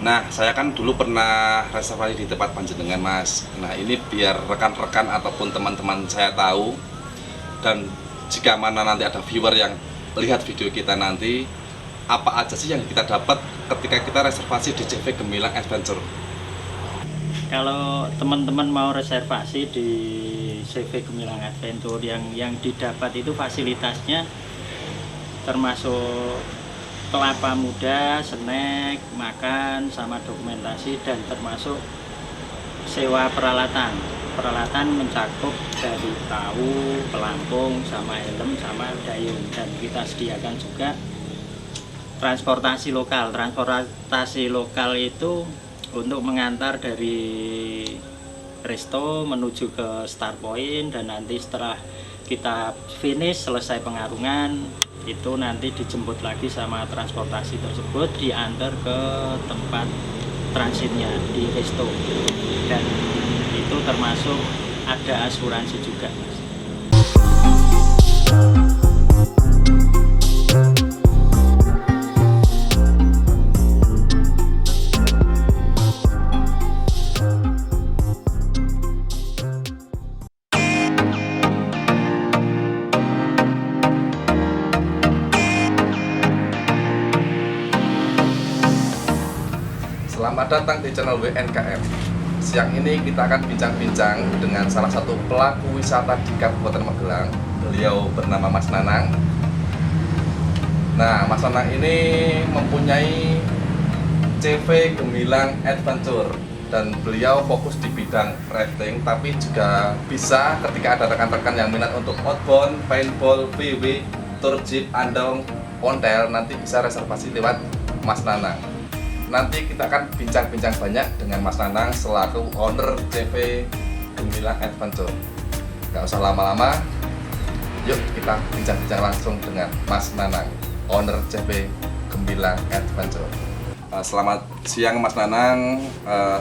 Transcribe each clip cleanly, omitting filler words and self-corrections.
Nah, saya kan dulu pernah reservasi di tempat panjenengan, Mas. Nah, ini biar rekan-rekan ataupun teman-teman saya tahu, dan jika mana nanti ada viewer yang lihat video kita nanti, apa aja sih yang kita dapat ketika kita reservasi di CV Gemilang Adventure. Kalau teman-teman mau reservasi di CV Gemilang Adventure, yang didapat itu fasilitasnya termasuk kelapa muda, snack, makan, sama dokumentasi, dan termasuk sewa peralatan. Peralatan mencakup dari tahu, pelampung, sama helm, sama dayung. Dan kita sediakan juga transportasi lokal. Transportasi lokal itu untuk mengantar dari resto menuju ke start point, dan nanti setelah kita finish selesai pengarungan itu nanti dijemput lagi sama transportasi tersebut, diantar ke tempat transitnya di resto, dan itu termasuk ada asuransi juga, Mas. Selamat datang di channel WNKM. Siang ini kita akan bincang-bincang dengan salah satu pelaku wisata di Kabupaten Magelang. Beliau bernama Mas Nanang. Nah, Mas Nanang ini mempunyai CV Gemilang Adventure, dan beliau fokus di bidang rafting, tapi juga bisa ketika ada rekan-rekan yang minat untuk outbound, paintball, VW, tour jeep, andong, ontel, nanti bisa reservasi lewat Mas Nanang. Nanti kita akan bincang-bincang banyak dengan Mas Nanang selaku owner CV Gemilang Adventure. Gak usah lama-lama, yuk kita bincang-bincang langsung dengan Mas Nanang, owner CV Gemilang Adventure. Selamat siang Mas Nanang.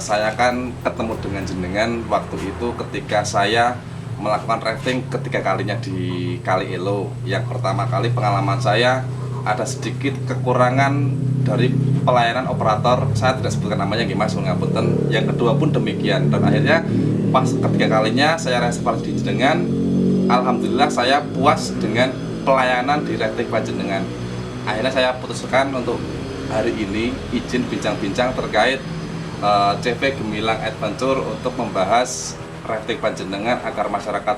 Saya kan ketemu dengan jenengan waktu itu ketika saya melakukan rafting ketiga kalinya di Kali Elo. Yang pertama kali pengalaman saya ada sedikit kekurangan dari pelayanan operator, saya tidak sebutkan namanya Mas, ngapunten. Yang kedua pun demikian, dan akhirnya pas ketiga kalinya saya reservasi di jenengan, alhamdulillah saya puas dengan pelayanan di rafting panjenengan. Akhirnya saya putuskan untuk hari ini izin bincang-bincang terkait CV Gemilang Adventure untuk membahas rafting panjenengan agar masyarakat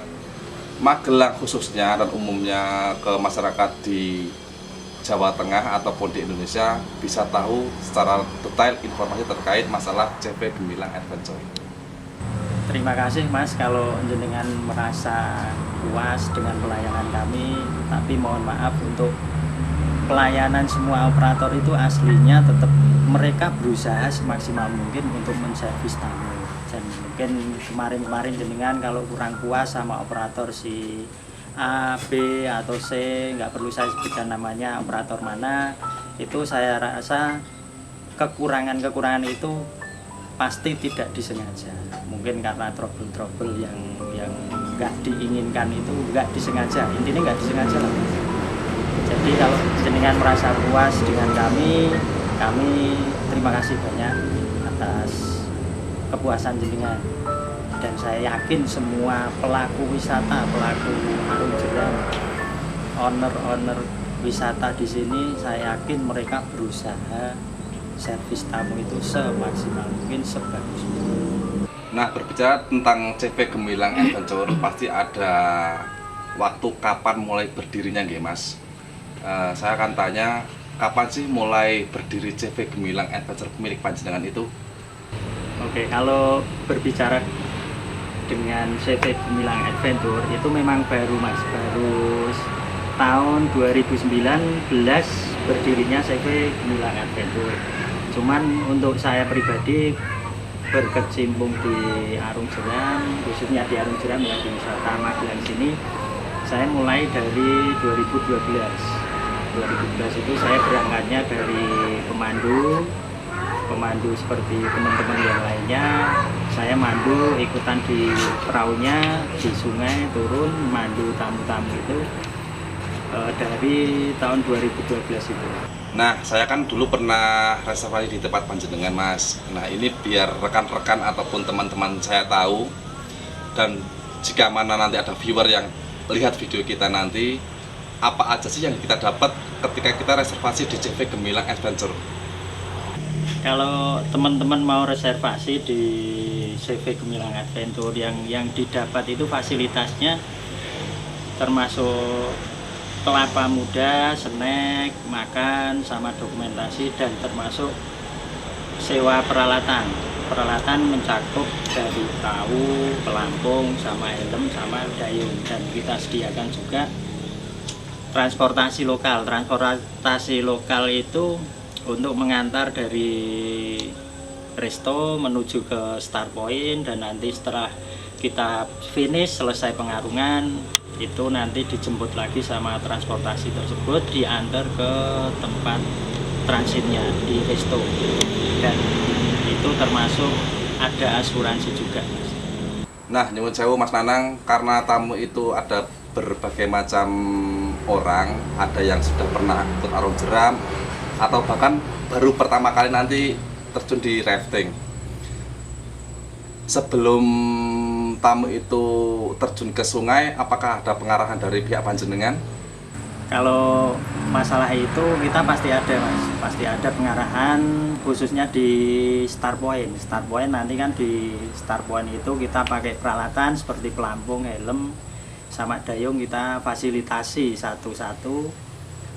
Magelang khususnya dan umumnya ke masyarakat di Jawa Tengah ataupun di Indonesia bisa tahu secara detail informasi terkait masalah CV Gemilang Adventure. Terima kasih, Mas, kalau jenengan merasa puas dengan pelayanan kami, tapi mohon maaf untuk pelayanan semua operator itu aslinya tetap mereka berusaha semaksimal mungkin untuk menservis tamu. Dan mungkin kemarin-kemarin jenengan kalau kurang puas sama operator si A, B, atau C, nggak perlu saya sebutkan namanya operator mana, itu saya rasa kekurangan-kekurangan itu pasti tidak disengaja. Mungkin karena trouble-trouble yang nggak diinginkan itu nggak disengaja, intinya nggak disengaja lah. Jadi kalau jenengan merasa puas dengan kami terima kasih banyak atas kepuasan jenengan. Dan saya yakin semua pelaku wisata, pelaku arung jeram, owner wisata di sini, saya yakin mereka berusaha servis tamu itu semaksimal mungkin, sebagus mungkin. Nah, berbicara tentang CV Gemilang Adventure, pasti ada waktu kapan mulai berdirinya nggih, Mas? Saya akan tanya, kapan sih mulai berdiri CV Gemilang Adventure milik panjenengan itu? Oke, kalau berbicara dengan CV Gemilang Adventure itu memang baru, Mas, baru tahun 2019 berdirinya CV Gemilang Adventure. Cuman untuk saya pribadi berkecimpung di arung jeram, khususnya di arung jeram ya, di wisata Magelang sini, saya mulai dari 2012 itu saya berangkatnya dari pemandu seperti teman-teman yang lainnya. Saya mandu ikutan di perahunya di sungai, turun mandu tamu-tamu itu. dari tahun 2012 itu. Nah, saya kan dulu pernah reservasi di tempat panjenengan, Mas. Nah, ini biar rekan-rekan ataupun teman-teman saya tahu, dan jika mana nanti ada viewer yang lihat video kita nanti, apa aja sih yang kita dapat ketika kita reservasi di CV Gemilang Adventure. Kalau teman-teman mau reservasi di CV Gemilang Adventure, yang didapat itu fasilitasnya termasuk kelapa muda, snack, makan, sama dokumentasi, dan termasuk sewa peralatan. Peralatan mencakup dari perahu, pelampung, sama helm, sama dayung. Dan kita sediakan juga transportasi lokal. Transportasi lokal itu untuk mengantar dari resto menuju ke start point, dan nanti setelah kita finish selesai pengarungan itu nanti dijemput lagi sama transportasi tersebut, diantar ke tempat transitnya di resto, dan itu termasuk ada asuransi juga, Mas. Nah, nyuwun sewu Mas Nanang, karena tamu itu ada berbagai macam orang, ada yang sudah pernah ikut arung jeram atau bahkan baru pertama kali nanti terjun di rafting. Sebelum tamu itu terjun ke sungai, apakah ada pengarahan dari pihak panjenengan? Kalau masalah itu kita pasti ada, Mas. Pasti ada pengarahan, khususnya di start point. Start point nanti kan di start point itu kita pakai peralatan seperti pelampung, helm, sama dayung kita fasilitasi satu-satu.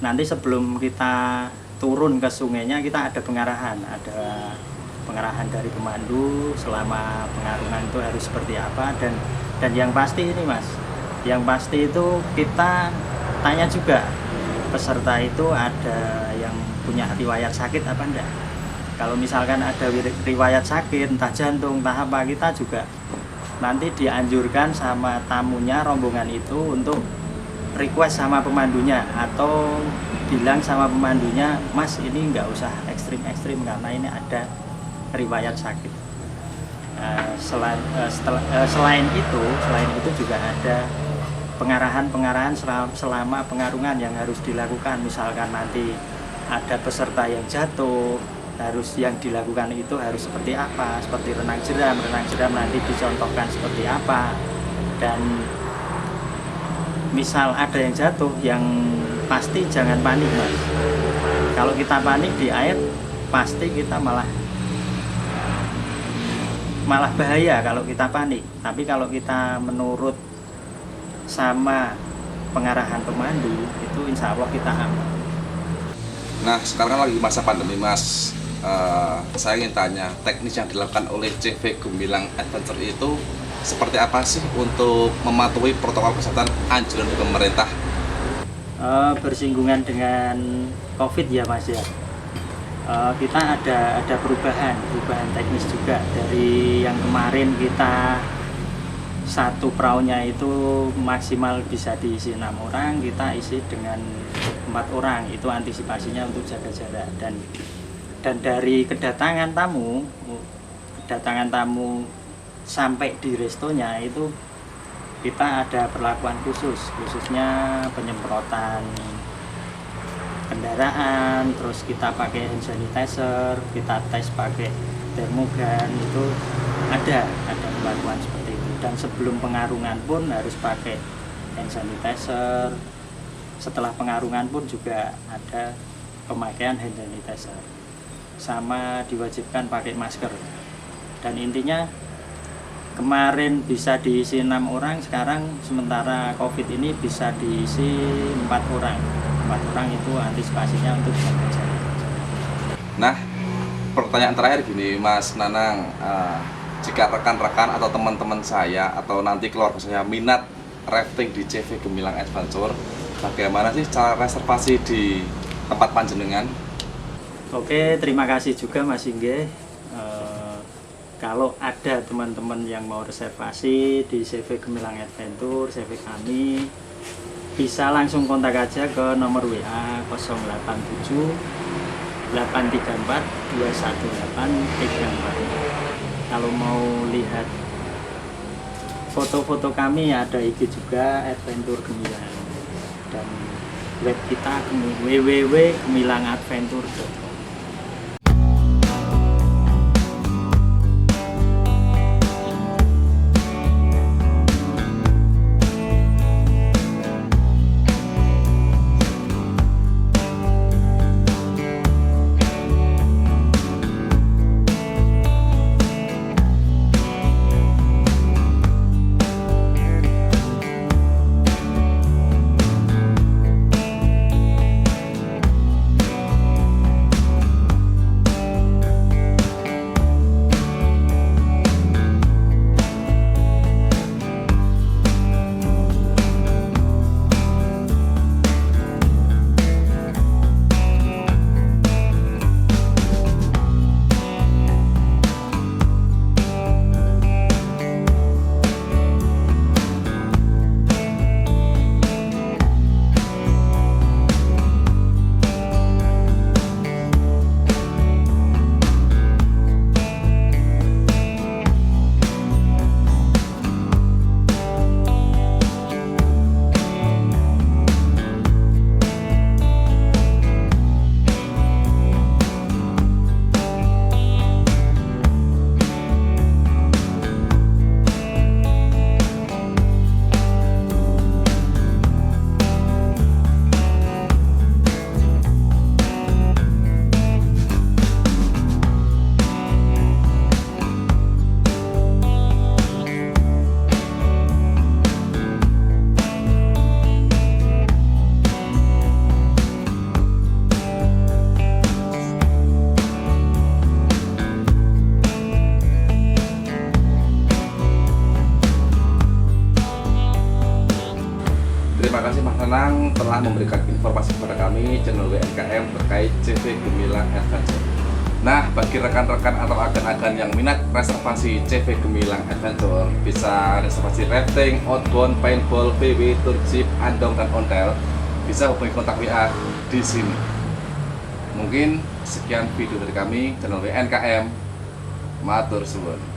Nanti sebelum kita turun ke sungainya kita ada pengarahan, dari pemandu selama pengarungan itu harus seperti apa, dan yang pasti ini, Mas, yang pasti itu kita tanya juga peserta itu ada yang punya riwayat sakit apa enggak. Kalau misalkan ada riwayat sakit entah jantung entah apa, kita juga nanti dianjurkan sama tamunya, rombongan itu untuk request sama pemandunya atau bilang sama pemandunya, Mas ini nggak usah ekstrim-ekstrim karena ini ada riwayat sakit. Selain itu juga ada pengarahan selama pengarungan yang harus dilakukan. Misalkan nanti ada peserta yang jatuh, yang dilakukan itu harus seperti apa, seperti renang jeram nanti dicontohkan seperti apa. Dan misal ada yang jatuh, yang pasti jangan panik, Mas. Kalau kita panik di air pasti kita malah bahaya kalau kita panik. Tapi kalau kita menurut sama pengarahan pemandu itu insya Allah kita aman. Nah, sekarang kan lagi masa pandemi, Mas. Saya ingin tanya, teknis yang dilakukan oleh CV Gemilang Adventure itu seperti apa sih untuk mematuhi protokol kesehatan anjuran dari pemerintah? Bersinggungan dengan COVID ya, Mas ya. Kita ada perubahan teknis juga. Dari yang kemarin kita satu perahunya itu maksimal bisa diisi 6 orang, kita isi dengan 4 orang. Itu antisipasinya untuk jaga jarak. Dan dari kedatangan tamu sampai di restonya itu kita ada perlakuan khususnya penyemprotan kendaraan, terus kita pakai hand sanitizer, kita tes pakai termogan, itu ada perlakuan seperti itu. Dan sebelum pengarungan pun harus pakai hand sanitizer, setelah pengarungan pun juga ada pemakaian hand sanitizer, sama diwajibkan pakai masker. Dan intinya kemarin bisa diisi 6 orang, sekarang sementara COVID ini bisa diisi 4 orang. 4 orang itu antisipasinya untuk jaga jarak. Nah, pertanyaan terakhir gini, Mas Nanang, jika rekan-rekan atau teman-teman saya atau nanti keluarga saya minat rafting di CV Gemilang Adventure, bagaimana sih cara reservasi di tempat panjenengan? Oke, terima kasih juga Mas Inge. Kalau ada teman-teman yang mau reservasi di CV Gemilang Adventure, CV kami, bisa langsung kontak aja ke nomor WA 087 834 21834. Kalau mau lihat foto-foto kami ada IG juga Adventure Gemilang. Dan web kita www.gemilangadventure.com. Terima kasih Mas Nanang telah memberikan informasi kepada kami channel WNKM terkait CV Gemilang Adventure. Nah, bagi rekan-rekan atau agen-agen yang minat reservasi CV Gemilang Adventure, bisa reservasi rafting, outbound, paintball, PW, tour jeep, andong, dan ontel, bisa hubungi kontak WA di sini. Mungkin sekian video dari kami channel WNKM. Matur suwun.